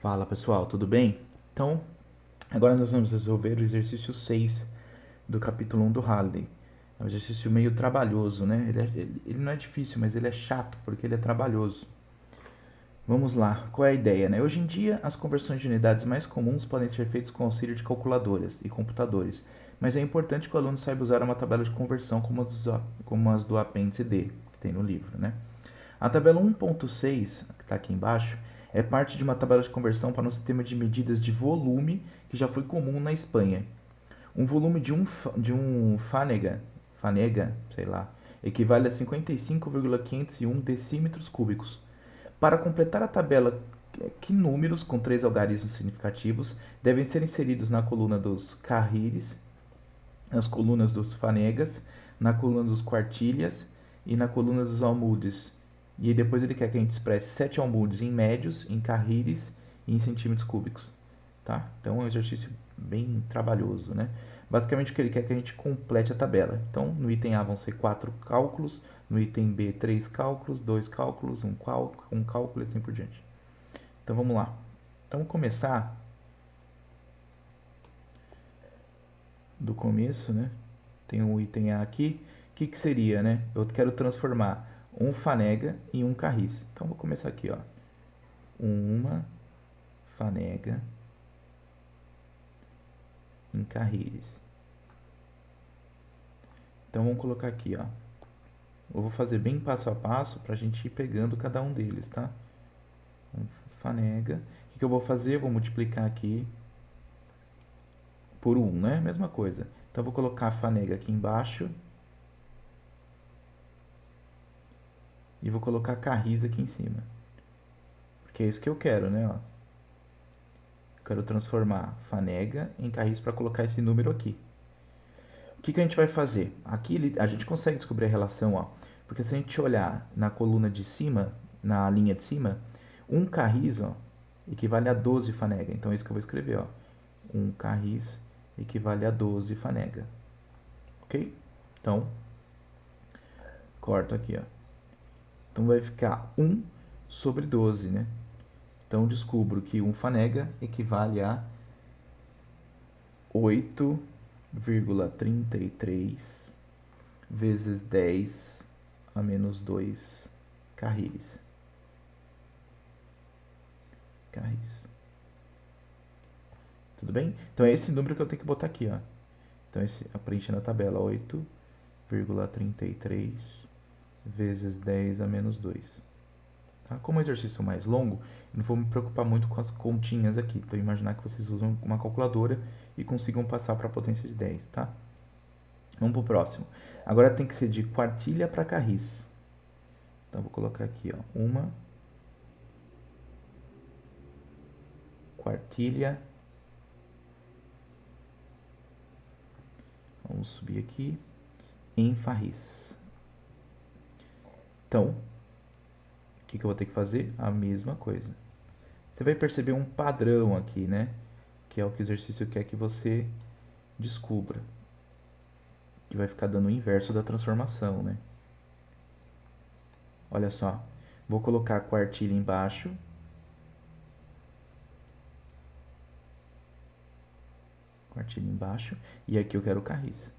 Fala pessoal, tudo bem? Então, agora nós vamos resolver o exercício 6 do capítulo 1 do Halliday. É um exercício meio trabalhoso, né? Ele não é difícil, mas ele é chato porque ele é trabalhoso. Vamos lá, qual é a ideia, né? Hoje em dia, as conversões de unidades mais comuns podem ser feitas com auxílio de calculadoras e computadores, mas é importante que o aluno saiba usar uma tabela de conversão como as do apêndice D, que tem no livro, né? A tabela 1.6, que está aqui embaixo, é parte de uma tabela de conversão para um sistema de medidas de volume que já foi comum na Espanha. Um volume de um fanega, sei lá, equivale a 55,501 decímetros cúbicos. Para completar a tabela, que números com três algarismos significativos devem ser inseridos na coluna dos carris, nas colunas dos fanegas, na coluna dos quartilhas e na coluna dos almudes. E depois ele quer que a gente expresse 7 almudes em médios, em carris e em centímetros cúbicos. Tá? Então é um exercício bem trabalhoso, né? Basicamente o que ele quer é que a gente complete a tabela. Então no item A vão ser 4 cálculos, no item B 3 cálculos, 2 cálculos, um cálculo e assim por diante. Então vamos lá. Então vamos começar do começo, né? Tem um item A aqui. O que seria, né? Eu quero transformar um fanega em um carris. Então vou começar aqui, ó. Uma fanega em carris. Então vamos colocar aqui, ó. Eu vou fazer bem passo a passo para a gente ir pegando cada um deles, tá? Fanega. O que eu vou fazer? Eu vou multiplicar aqui por 1, né? Mesma coisa. Então eu vou colocar a fanega aqui embaixo. E vou colocar a carris aqui em cima. Porque é isso que eu quero, né? Ó. Eu quero transformar fanega em carris para colocar esse número aqui. O que a gente vai fazer? Aqui a gente consegue descobrir a relação, ó, porque se a gente olhar na coluna de cima, na linha de cima, um carris, ó, equivale a 12 fanega. Então é isso que eu vou escrever, ó. Um carris equivale a 12 fanega. Ok? Então, corto aqui, ó. Então vai ficar 1 sobre 12, né? Então descubro que um fanega equivale a 8,33 vezes 10 a menos 2 carris. Tudo bem? Então é esse número que eu tenho que botar aqui, ó. Então preenchendo a tabela, 8,33 vezes 10 a menos 2. Tá? Como é um exercício mais longo, eu não vou me preocupar muito com as continhas aqui. Então imaginar que vocês usam uma calculadora e consigam passar para a potência de 10, tá? Vamos para o próximo. Agora tem que ser de quartilha para carris. Então vou colocar aqui, ó, uma quartilha. Vamos subir aqui em farris. Então, o que eu vou ter que fazer? A mesma coisa. Você vai perceber um padrão aqui, né? Que é o que o exercício quer que você descubra. Que vai ficar dando o inverso da transformação, né? Olha só. Vou colocar a quartilha embaixo. Quartilha embaixo. E aqui eu quero o carris.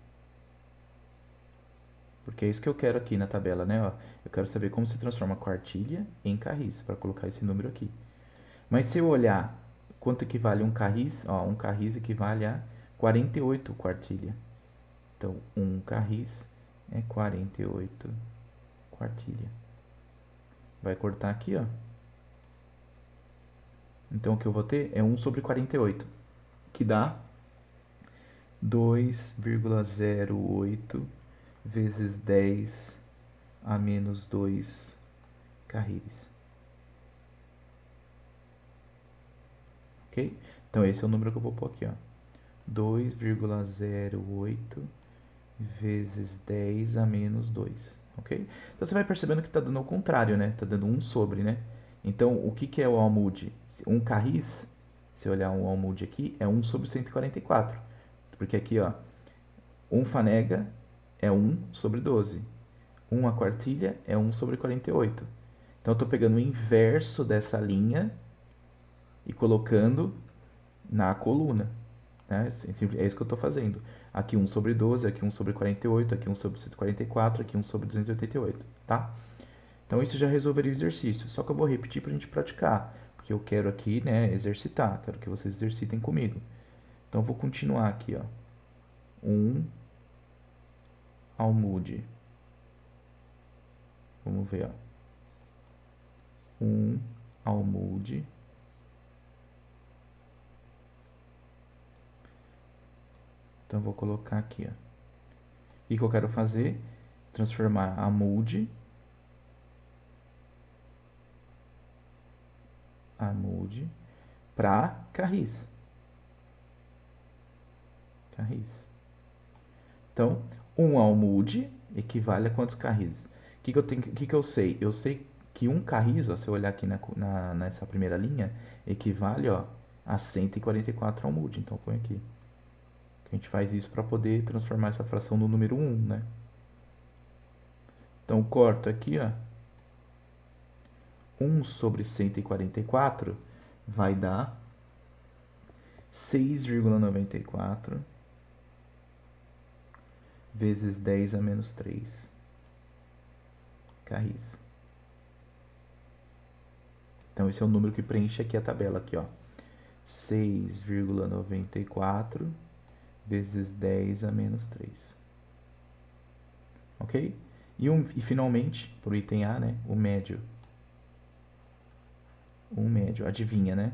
Porque é isso que eu quero aqui na tabela, né? Ó, eu quero saber como se transforma quartilha em carris, para colocar esse número aqui. Mas se eu olhar quanto equivale um carris, ó, um carris equivale a 48 quartilha. Então, um carris é 48 quartilha. Vai cortar aqui, ó. Então, o que eu vou ter é 1 sobre 48, que dá 2,08 vezes 10 a menos 2 carris. Ok? Então, esse é o número que eu vou pôr aqui, ó. 2,08 vezes 10 a menos 2. Ok? Então, você vai percebendo que está dando ao contrário, né? Está dando 1 sobre, né? Então, o que é o almude? Um carris, se olhar um almude aqui, é 1 sobre 144. Porque aqui, ó, um fanega é 1 sobre 12. Uma quartilha é 1 sobre 48. Então, eu estou pegando o inverso dessa linha e colocando na coluna. Né? É isso que eu estou fazendo. Aqui 1 sobre 12, aqui 1 sobre 48, aqui 1 sobre 144, aqui 1 sobre 288, tá? Então isso já resolveria o exercício. Só que eu vou repetir para a gente praticar, porque eu quero aqui, né, exercitar. Quero que vocês exercitem comigo. Então eu vou continuar aqui, ó. 1 almude. Vamos ver, ó. 1 almude. Então eu vou colocar aqui, ó. E o que eu quero fazer? Transformar almude para carris. Carris. Então, um almude equivale a quantos carris? Que eu sei? Eu sei que um carris, ó, se eu olhar aqui nessa primeira linha, equivale, ó, a 144 almude. Então, põe aqui. A gente faz isso para poder transformar essa fração no número 1, né? Então, corto aqui, ó. 1 sobre 144 vai dar 6,94 vezes 10 a menos 3 carris. Então, esse é o número que preenche aqui a tabela, aqui, ó. 6,94 vezes 10 a menos 3. Ok? E finalmente, para o item A, né, o médio. O médio, adivinha, né?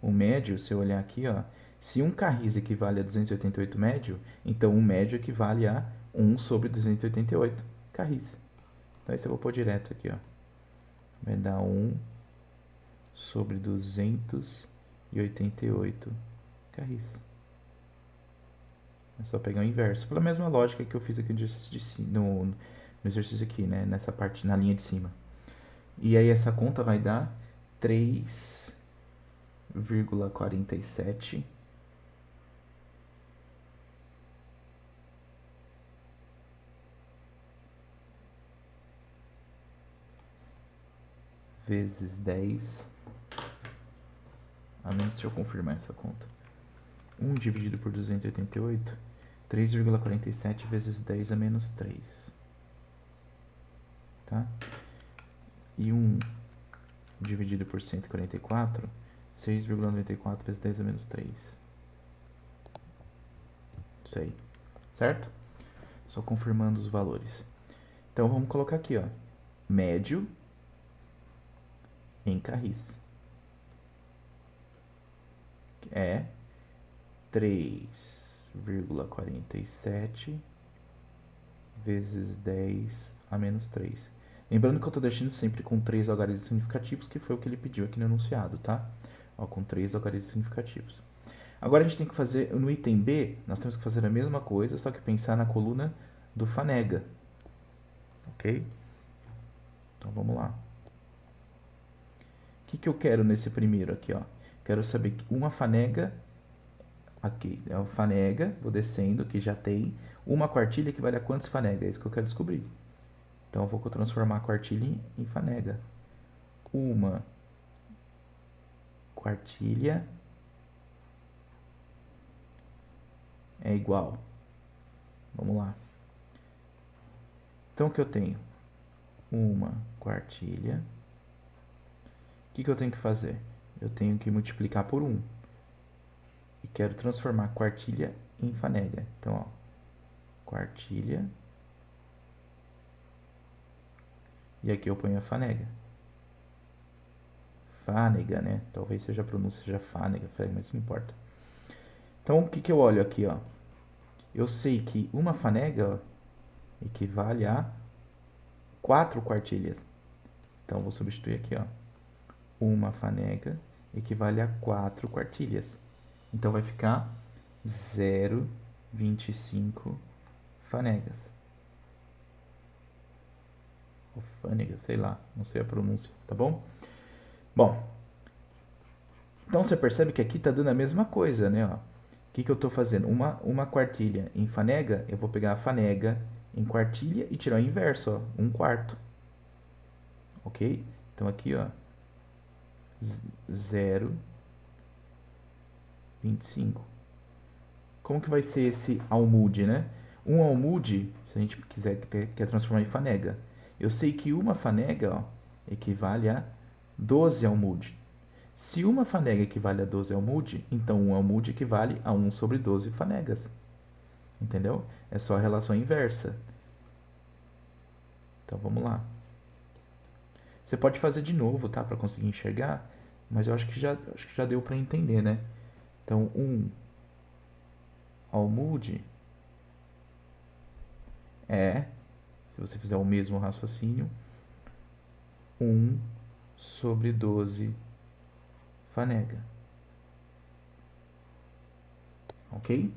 O médio, se eu olhar aqui, ó, se um carris equivale a 288 médio, então um médio equivale a 1 sobre 288 carris. Então, isso eu vou pôr direto aqui, ó. Vai dar 1 sobre 288 carris. É só pegar o inverso. Pela mesma lógica que eu fiz aqui no exercício aqui, né? Nessa parte, na linha de cima. E aí essa conta vai dar 3,47 vezes 10 a menos, deixa eu confirmar essa conta. 1 dividido por 288, 3,47 vezes 10 a menos 3. Tá? E 1 dividido por 144, 6,94 vezes 10 a menos 3. Isso aí. Certo? Só confirmando os valores. Então, vamos colocar aqui, ó. Médio em carris. É 3,47 vezes 10 a menos 3. Lembrando que eu estou deixando sempre com 3 algarismos significativos, que foi o que ele pediu aqui no enunciado, tá? Ó, com 3 algarismos significativos. Agora a gente tem que fazer, no item B, nós temos que fazer a mesma coisa, só que pensar na coluna do Fanega. Ok? Então vamos lá. O que eu quero nesse primeiro aqui, ó? Quero saber que uma fanega, aqui é uma fanega, vou descendo, que já tem uma quartilha que vale a quantos fanega? É isso que eu quero descobrir. Então eu vou transformar a quartilha em fanega. Uma quartilha é igual. Vamos lá. Então o que eu tenho? Uma quartilha. O que eu tenho que fazer? Eu tenho que multiplicar por 1. E quero transformar a quartilha em fanega. Então, ó, quartilha. E aqui eu ponho a fanega. Fânega, né? Talvez seja a pronúncia seja fânega, mas não importa. Então, o que eu olho aqui, ó? Eu sei que uma fanega, ó, equivale a 4 quartilhas. Então, vou substituir aqui, ó. Uma fanega equivale a 4 quartilhas. Então, vai ficar 0,25 fanegas. Ou fânegas, sei lá, não sei a pronúncia, tá bom? Bom, então você percebe que aqui está dando a mesma coisa, né? Ó. O que eu estou fazendo? Uma quartilha em fanega, eu vou pegar a fanega em quartilha e tirar o inverso, ó, 1/4. Ok? Então aqui, ó, 0,25. Como que vai ser esse almude, né? Um almude, se a gente quer transformar em fanega, eu sei que uma fanega, ó, equivale a 12 almude. Se uma fanega equivale a 12 almude, então um almude equivale a 1 sobre 12 fanegas. Entendeu? É só a relação inversa. Então vamos lá. Você pode fazer de novo, tá? Para conseguir enxergar, mas eu acho que já deu para entender, né? Então, um almude é, se você fizer o mesmo raciocínio, 1 sobre 12 fanega. Ok?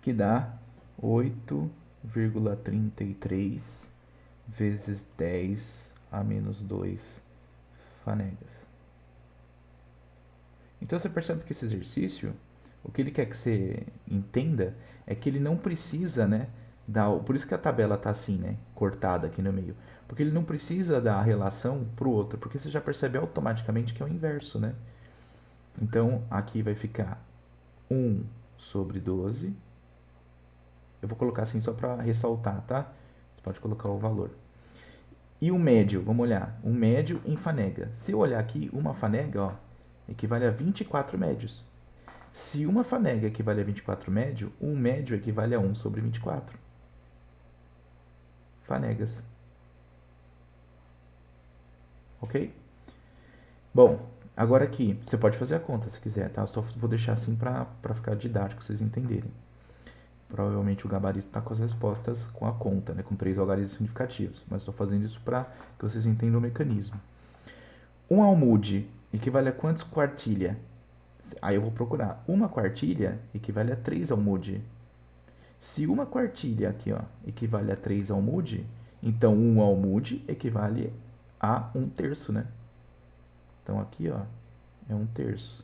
Que dá 8,33 vezes 10 a menos 2 fanegas. Então você percebe que esse exercício, o que ele quer que você entenda é que ele não precisa, né, por isso que a tabela está assim, né, cortada aqui no meio, porque ele não precisa dar a relação para o outro, porque você já percebe automaticamente que é o inverso, né? Então aqui vai ficar 1 sobre 12. Eu vou colocar assim só para ressaltar, tá? Você pode colocar o valor. E o médio, vamos olhar. O médio em fanega. Se eu olhar aqui, uma fanega, ó, equivale a 24 médios. Se uma fanega equivale a 24 médio, um médio equivale a 1 sobre 24 fanegas. Ok? Bom, agora aqui, você pode fazer a conta se quiser, tá? Eu só vou deixar assim para ficar didático, vocês entenderem. Provavelmente o gabarito está com as respostas com a conta, né? Com 3 algarismos significativos. Mas estou fazendo isso para que vocês entendam o mecanismo. Um almude equivale a quantos quartilha? Aí eu vou procurar. Uma quartilha equivale a 3 almude. Se uma quartilha aqui, ó, equivale a 3 almude, então um almude equivale a 1/3, né? Então aqui, ó, é 1/3.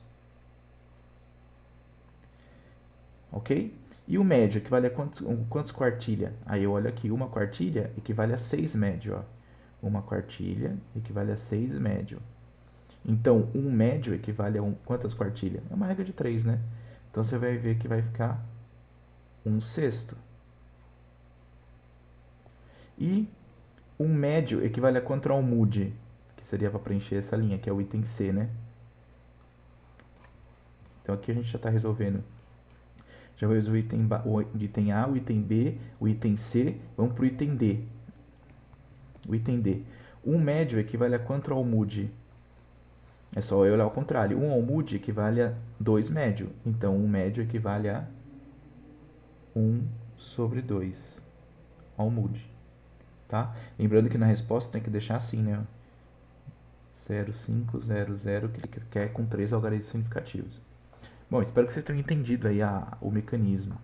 Ok? E o médio equivale a quantos quartilha? Aí eu olho aqui, uma quartilha equivale a 6 médio, ó. Uma quartilha equivale a 6 médio. Então, um médio equivale a quantas quartilhas? É uma regra de 3, né? Então, você vai ver que vai ficar 1/6. E um médio equivale a quanto almude? Que seria para preencher essa linha, que é o item C, né? Então, aqui a gente já está resolvendo. Já resolveu o item A, o item B, o item C. Vamos para o item D. O item D. Um médio equivale a quanto almude? É só eu olhar ao contrário. Um almude equivale a 2 médio. Então, um médio equivale a 1 sobre 2 almude. Tá? Lembrando que na resposta tem que deixar assim, né? 0500, que ele quer com 3 algarismos significativos. Bom, espero que vocês tenham entendido aí o mecanismo.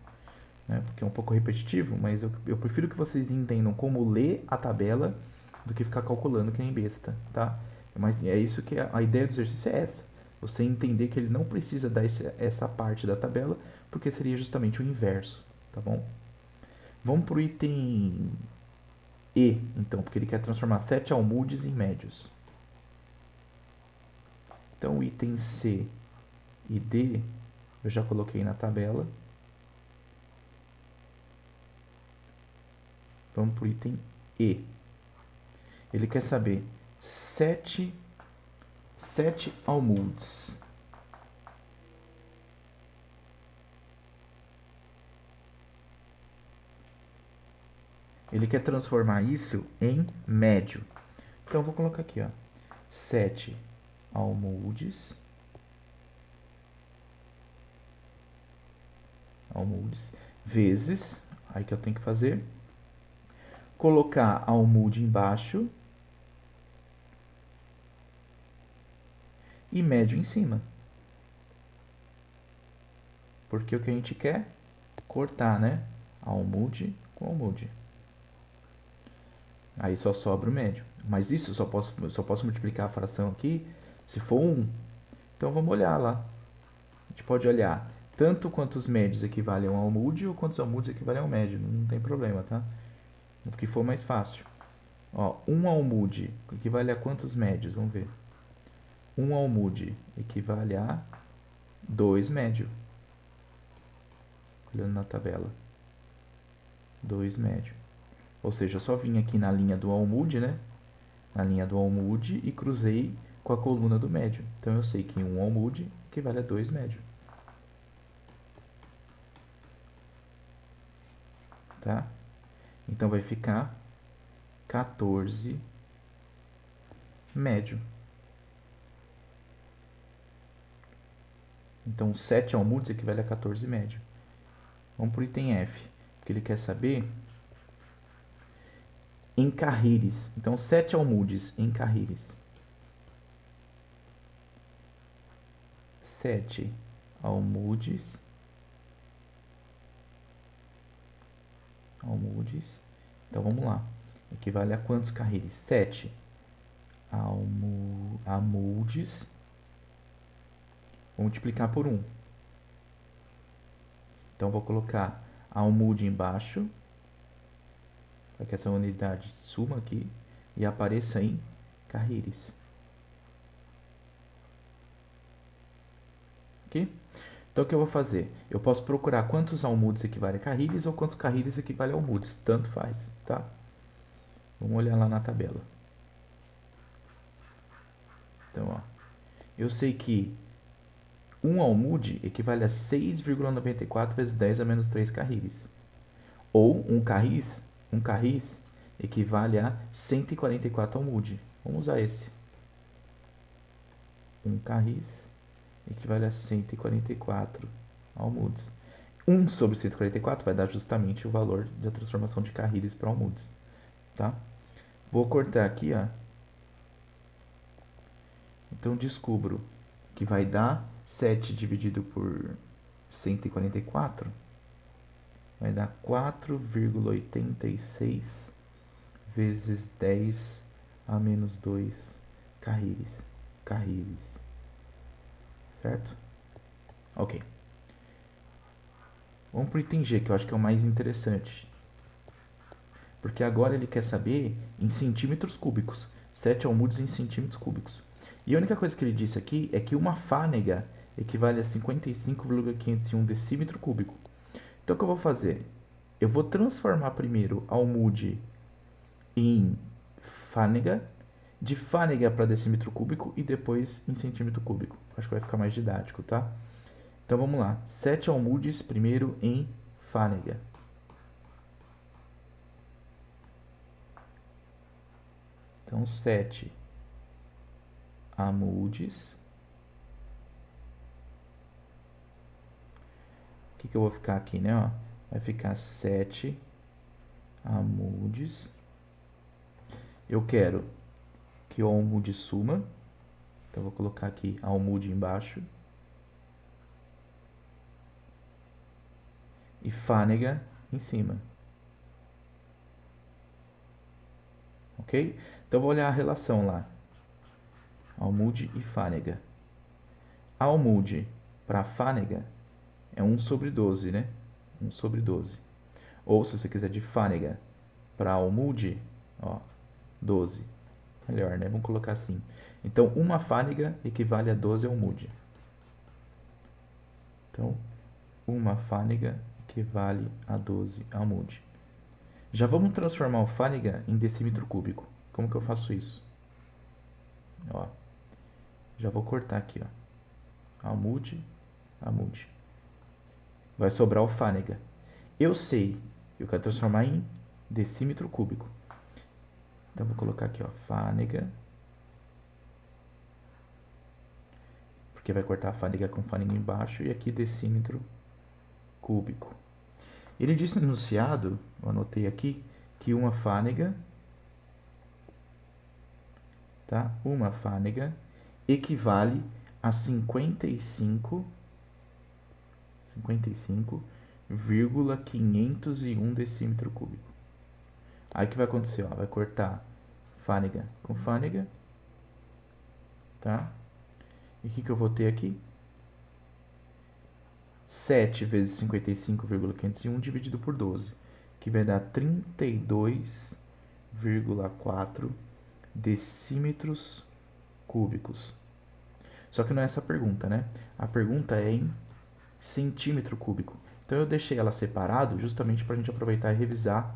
Né? Porque é um pouco repetitivo, mas eu prefiro que vocês entendam como ler a tabela do que ficar calculando que nem besta, tá? Mas é isso que a ideia do exercício é essa. Você entender que ele não precisa dar essa parte da tabela, porque seria justamente o inverso, tá bom? Vamos para o item E, então, porque ele quer transformar 7 almudes em médios. Então, o item C e D eu já coloquei na tabela. Vamos para o item E. Ele quer saber 7 almudes. Ele quer transformar isso em médio. Então, eu vou colocar aqui, ó, 7 almudes vezes, aí que eu tenho que fazer, colocar almude embaixo e médio em cima. Porque o que a gente quer? Cortar, né? Almude com almude. Aí só sobra o médio. Mas isso só posso multiplicar a fração aqui se for 1. Então vamos olhar lá. A gente pode olhar tanto quantos médios equivalem a um almude ou quantos almudes equivalem a um médio. Não tem problema, tá? O que for mais fácil. Ó, um almude equivale a quantos médios? Vamos ver. 1 almude equivale a 2 médio. Olhando na tabela. 2 médio. Ou seja, eu só vim aqui na linha do almude, né? Na linha do almude e cruzei com a coluna do médio. Então eu sei que 1 almude equivale a 2 médio. Tá? Então vai ficar 14 médio. Então 7 almudes equivale a 14 médio. Vamos para o item F, porque ele quer saber em carris. Então 7 almudes em carris. 7 almudes. Então vamos lá. Equivale a quantos carris? 7 almudes. Vou multiplicar por 1. Então vou colocar almude embaixo, para que essa unidade suma aqui e apareça em carris. Ok? Então o que eu vou fazer? Eu posso procurar quantos almudes equivalem a carris ou quantos carris equivalem a almudes. Tanto faz, tá? Vamos olhar lá na tabela. Então, ó, eu sei que 1 almude equivale a 6,94 vezes 10 a menos 3 carris. Ou um carris equivale a 144 almude. Vamos usar esse. Um carris equivale a 144 almudes. 1 sobre 144 vai dar justamente o valor da transformação de carris para almudes. Tá? Vou cortar aqui, ó. Então descubro que vai dar 7 dividido por 144 vai dar 4,86 vezes 10 a menos 2 carris. Certo? Ok. Vamos para o item G, que eu acho que é o mais interessante. Porque agora ele quer saber em centímetros cúbicos. 7 almudes em centímetros cúbicos. E a única coisa que ele disse aqui é que uma fânega equivale a 55,501 decímetro cúbico. Então o que eu vou fazer? Eu vou transformar primeiro almude em fânega, de fânega para decímetro cúbico e depois em centímetro cúbico. Acho que vai ficar mais didático, tá? Então vamos lá. 7 almudes primeiro em fânega. Então 7 almudes. O que eu vou ficar aqui, né? Ó, vai ficar 7 almudes. Eu quero que o almude suma. Então vou colocar aqui almude embaixo. E fânega em cima. Ok? Então vou olhar a relação lá. Almude e fânega. Almude para fânega é 1 sobre 12, né? 1 sobre 12. Ou se você quiser de fânega para almude, ó, 12. Melhor, né? Vamos colocar assim. Então, uma fânega equivale a 12 almude. Então, uma fânega equivale a 12 almude. Já vamos transformar o fânega em decímetro cúbico. Como que eu faço isso? Ó, já vou cortar aqui, ó. Almude, almude. Vai sobrar o fânega. Eu sei, eu quero transformar em decímetro cúbico. Então, vou colocar aqui, ó, fânega. Porque vai cortar a fânega com fânega embaixo. E aqui decímetro cúbico. Ele disse no enunciado, eu anotei aqui, que uma fânega, tá? Uma fânega equivale a 55,501 decímetro cúbico. Aí o que vai acontecer? Ó, vai cortar fânega com fânega, tá? E o que eu vou ter aqui? 7 vezes 55,501 dividido por 12, que vai dar 32,4 decímetros cúbicos. Só que não é essa a pergunta, né? A pergunta é em centímetro cúbico. Então eu deixei ela separado justamente para a gente aproveitar e revisar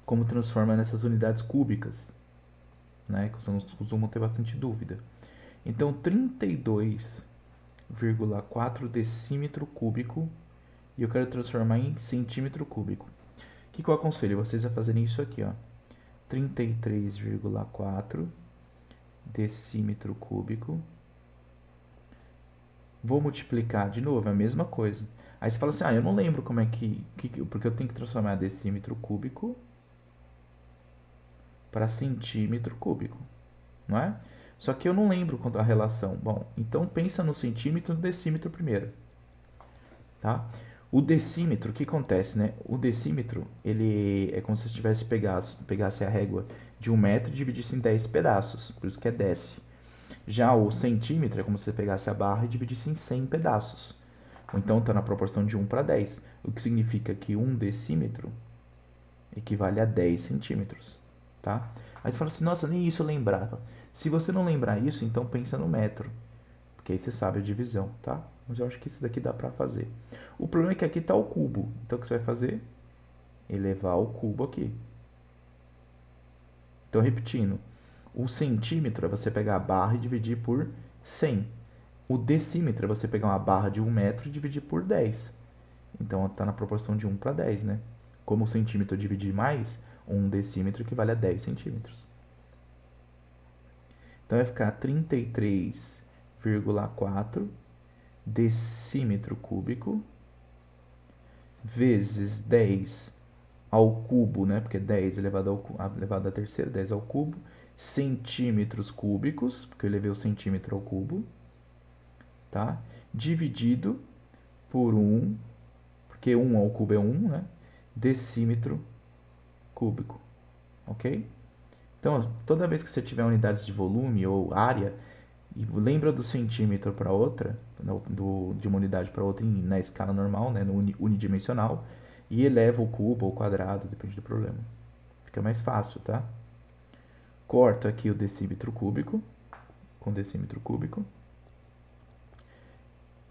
como transforma nessas unidades cúbicas, né? Que vocês costumam ter bastante dúvida. Então 32,4 decímetro cúbico e eu quero transformar em centímetro cúbico. O que eu aconselho vocês a fazerem isso aqui, ó? 33,4 decímetro cúbico. Vou multiplicar de novo, é a mesma coisa. Aí você fala assim, eu não lembro como é porque eu tenho que transformar decímetro cúbico para centímetro cúbico, não é? Só que eu não lembro quanto a relação. Bom, então pensa no centímetro e no decímetro primeiro, tá? O decímetro, o que acontece, né? O decímetro, ele é como se você tivesse pegasse a régua de 1 metro e dividisse em 10 pedaços, por isso que é décimo. Já o centímetro é como se você pegasse a barra e dividisse em 100 pedaços. Ou então está na proporção de 1 para 10, o que significa que 1 decímetro equivale a 10 centímetros, tá? Aí você fala assim, nossa, nem isso eu lembrava. Se você não lembrar isso, então pensa no metro, porque aí você sabe a divisão, tá? Mas eu acho que isso daqui dá para fazer. O problema é que aqui está o cubo, então o que você vai fazer? Elevar o cubo aqui. Então, repetindo, o centímetro é você pegar a barra e dividir por 100. O decímetro é você pegar uma barra de 1 metro e dividir por 10. Então está na proporção de 1 para 10, né? Como o centímetro eu dividi mais, 1 decímetro equivale a 10 centímetros. Então vai ficar 33,4 decímetro cúbico vezes 10 ao cubo, né? Porque 10 elevado a terceira, 10 ao cubo, centímetros cúbicos, porque eu elevei o centímetro ao cubo, tá? Dividido por 1, porque 1 ao cubo é 1, né? Decímetro cúbico, ok? Então, toda vez que você tiver unidades de volume ou área, e lembra do centímetro para outra, de uma unidade para outra na escala normal, né, no unidimensional, e eleva o cubo ou quadrado, depende do problema. Fica mais fácil, tá? Corto aqui o decímetro cúbico com decímetro cúbico.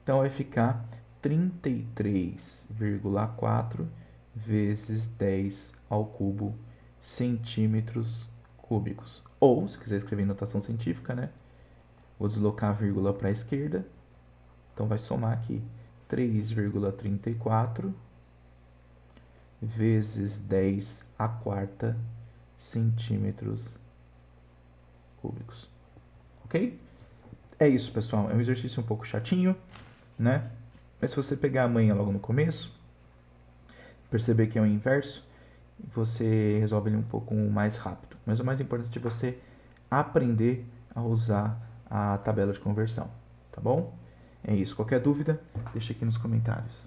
Então vai ficar 33,4 vezes 10 ao cubo centímetros cúbicos. Ou, se quiser escrever em notação científica, né? Vou deslocar a vírgula para a esquerda. Então vai somar aqui 3,34 vezes 10 a quarta centímetros cúbicos. Ok? É isso, pessoal. É um exercício um pouco chatinho, né? Mas se você pegar a manha logo no começo, perceber que é o inverso, você resolve ele um pouco mais rápido. Mas o mais importante é você aprender a usar a tabela de conversão, tá bom? É isso. Qualquer dúvida, deixa aqui nos comentários.